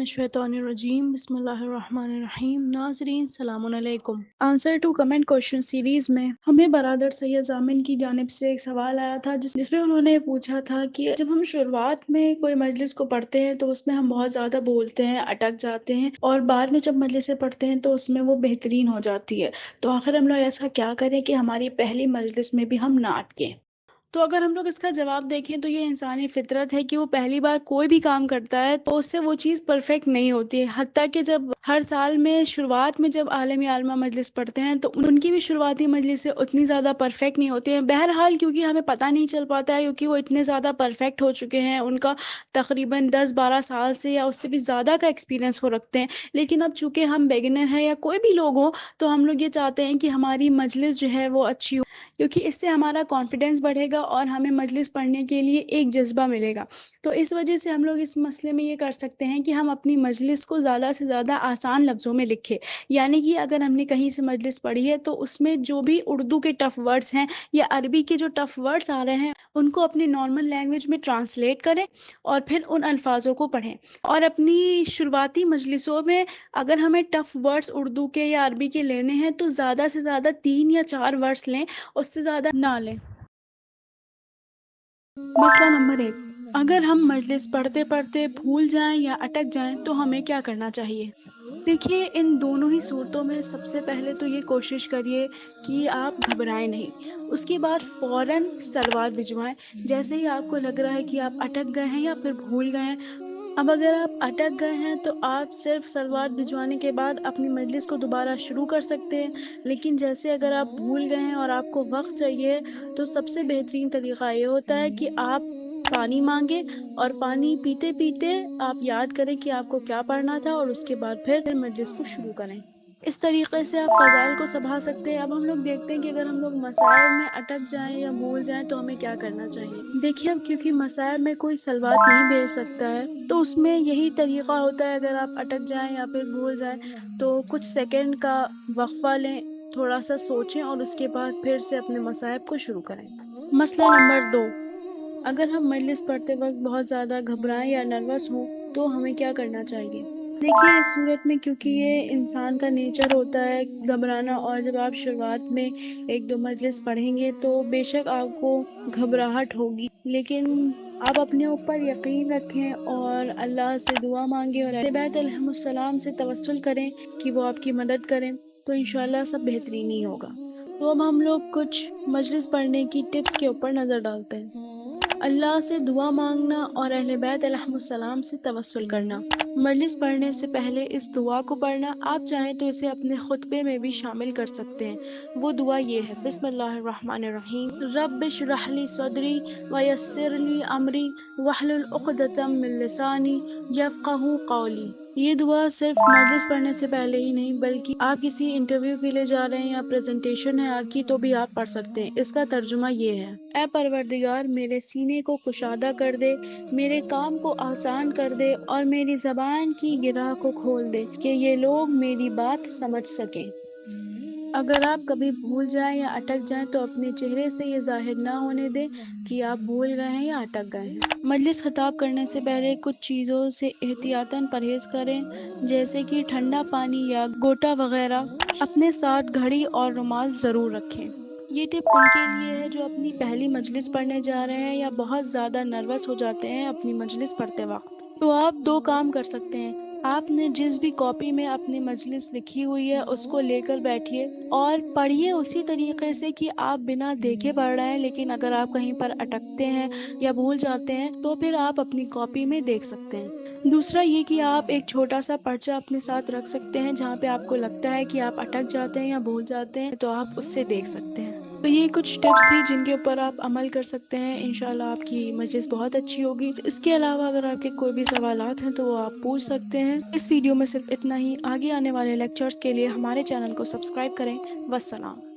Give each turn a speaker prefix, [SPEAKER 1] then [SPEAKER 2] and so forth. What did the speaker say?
[SPEAKER 1] मिनश्शैतानिर्रजीम बिस्मिल्लाहिर्रहमानिर्रहीम। नाज़रीन सलाम अलैकुम। Answer to comment question series में हमें बरादर सैयद जामिन की जानिब से एक सवाल आया था जिसमें उन्होंने पूछा था कि जब हम शुरुआत में कोई मजलिस को पढ़ते हैं तो उसमें हम बहुत ज़्यादा बोलते हैं, अटक जाते हैं, और बाद में जब मजलिसें पढ़ते हैं तो उसमें वो बेहतरीन हो जाती है। तो आखिर हम लोग ऐसा क्या करें कि हमारी पहली मजलिस में भी हम ना अटकें। तो अगर हम लोग इसका जवाब देखें तो ये इंसानी फितरत है कि वो पहली बार कोई भी काम करता है तो उससे वो चीज़ परफेक्ट नहीं होती है। हत्ता कि जब हर साल में शुरुआत में जब आलमी आलमा मजलिस पढ़ते हैं तो उनकी भी शुरुआती मजलिसें उतनी ज़्यादा परफेक्ट नहीं होती हैं। बहरहाल क्योंकि हमें पता नहीं चल पाता है, क्योंकि वो इतने ज़्यादा परफेक्ट हो चुके हैं, उनका तकरीबन 10-12 साल से या उससे भी ज़्यादा का एक्सपीरियंस वो रखते हैं। लेकिन अब चूँकि हम बिगिनर हैं या कोई भी लोग हों तो हम लोग ये चाहते हैं कि हमारी मजलिस जो है वो अच्छी हो, क्योंकि इससे हमारा कॉन्फिडेंस बढ़ेगा और हमें मजलिस पढ़ने के लिए एक जज्बा मिलेगा। तो इस वजह से हम लोग इस मसले में ये कर सकते हैं कि हम अपनी मजलिस को ज़्यादा से ज़्यादा आसान लफ्ज़ों में लिखें। यानी कि अगर हमने कहीं से मजलिस पढ़ी है तो उसमें जो भी उर्दू के टफ़ वर्ड्स हैं या अरबी के जो टफ़ वर्ड्स आ रहे हैं उनको अपनी नॉर्मल लैंग्वेज में ट्रांसलेट करें और फिर उन अल्फाजों को पढ़ें। और अपनी शुरुआती मजलिसों में अगर हमें टफ़ वर्ड्स उर्दू के या अरबी के लेने हैं तो ज़्यादा से ज़्यादा 3 या 4 वर्ड्स लें, उससे ज़्यादा ना लें। मसला नंबर 1, अगर हम मजलिस पढ़ते पढ़ते भूल जाएं या अटक जाएं तो हमें क्या करना चाहिए। देखिए, इन दोनों ही सूरतों में सबसे पहले तो ये कोशिश करिए कि आप घबराएं नहीं। उसके बाद फ़ौरन सलवात भिजवाएं। जैसे ही आपको लग रहा है कि आप अटक गए हैं या फिर भूल गए हैं, अब अगर आप अटक गए हैं तो आप सिर्फ सलवात भिजवाने के बाद अपनी मजलिस को दोबारा शुरू कर सकते हैं। लेकिन जैसे अगर आप भूल गए हैं और आपको वक्त चाहिए तो सबसे बेहतरीन तरीका ये होता है कि आप पानी मांगे और पानी पीते पीते आप याद करें कि आपको क्या पढ़ना था और उसके बाद फिर मजलिस को शुरू करें। इस तरीके से आप फ़ज़ाइल को संभाल सकते हैं। अब हम लोग देखते हैं कि अगर हम लोग मसाइल में अटक जाएं या भूल जाएं तो हमें क्या करना चाहिए। देखिए, अब क्योंकि मसाइल में कोई सलवात नहीं भेज सकता है तो उसमें यही तरीका होता है, अगर आप अटक जाएं या फिर भूल जाएं तो कुछ सेकंड का वक्फा लें, थोड़ा सा सोचें और उसके बाद फिर से अपने मसाइब को शुरू करें। मसला नंबर 2, अगर हम मजलिस पढ़ते वक्त बहुत ज़्यादा घबराएं या नर्वस हों तो हमें क्या करना चाहिए। देखिए, इस सूरत में क्योंकि ये इंसान का नेचर होता है घबराना, और जब आप शुरुआत में 1-2 मजलिस पढ़ेंगे तो बेशक आपको घबराहट होगी, लेकिन आप अपने ऊपर यकीन रखें और अल्लाह से दुआ मांगें और अहले बैत अलैहिमुस्सलाम से तवस्सुल करें कि वो आपकी मदद करें, तो इंशाअल्लाह सब बेहतरीन ही होगा। तो अब हम लोग कुछ मजलिस पढ़ने की टिप्स के ऊपर नज़र डालते हैं। अल्लाह से दुआ मांगना और अहले बैत अलैहिमुस्सलाम से तवस्सुल करना। मजलिस पढ़ने से पहले इस दुआ को पढ़ना, आप चाहें तो इसे अपने खुतबे में भी शामिल कर सकते हैं। वो दुआ ये है, बिस्मिल्लाहिर्रहमानिर्रहीम, रब्बि इश्रह ली सदरी व यस्सिर ली अमरी वहलुल उक़दतम मिन लिसानी यफ़क़हू क़ौली। ये दुआ सिर्फ मजलिस पढ़ने से पहले ही नहीं बल्कि आप किसी इंटरव्यू के लिए जा रहे हैं या प्रेजेंटेशन है आपकी तो भी आप पढ़ सकते हैं। इसका तर्जुमा ये है, ऐ परवरदिगार, मेरे सीने को कुशादा कर दे, मेरे काम को आसान कर दे और मेरी ज़बान की गिरह को खोल दे कि ये लोग मेरी बात समझ सकें। अगर आप कभी भूल जाएं या अटक जाएं तो अपने चेहरे से ये जाहिर ना होने दें कि आप भूल गए हैं या अटक गए हैं। मजलिस खिताब करने से पहले कुछ चीज़ों से एहतियातन परहेज़ करें, जैसे कि ठंडा पानी या गोटा वगैरह। अपने साथ घड़ी और रुमाल ज़रूर रखें। ये टिप उनके लिए है जो अपनी पहली मजलिस पढ़ने जा रहे हैं या बहुत ज़्यादा नर्वस हो जाते हैं अपनी मजलिस पढ़ते वक्त। तो आप 2 काम कर सकते हैं। आपने जिस भी कॉपी में अपनी मजलिस लिखी हुई है उसको लेकर बैठिए और पढ़िए उसी तरीके से कि आप बिना देखे पढ़ रहे हैं, लेकिन अगर आप कहीं पर अटकते हैं या भूल जाते हैं तो फिर आप अपनी कॉपी में देख सकते हैं। दूसरा ये कि आप एक छोटा सा पर्चा अपने साथ रख सकते हैं, जहाँ पे आपको लगता है कि आप अटक जाते हैं या भूल जाते हैं तो आप उससे देख सकते हैं। तो ये कुछ टिप्स थी जिनके ऊपर आप अमल कर सकते हैं। इंशाल्लाह आपकी मजलिस बहुत अच्छी होगी। इसके अलावा अगर आपके कोई भी सवालात हैं तो वो आप पूछ सकते हैं। इस वीडियो में सिर्फ इतना ही। आगे आने वाले लेक्चर्स के लिए हमारे चैनल को सब्सक्राइब करें। वस्सलाम।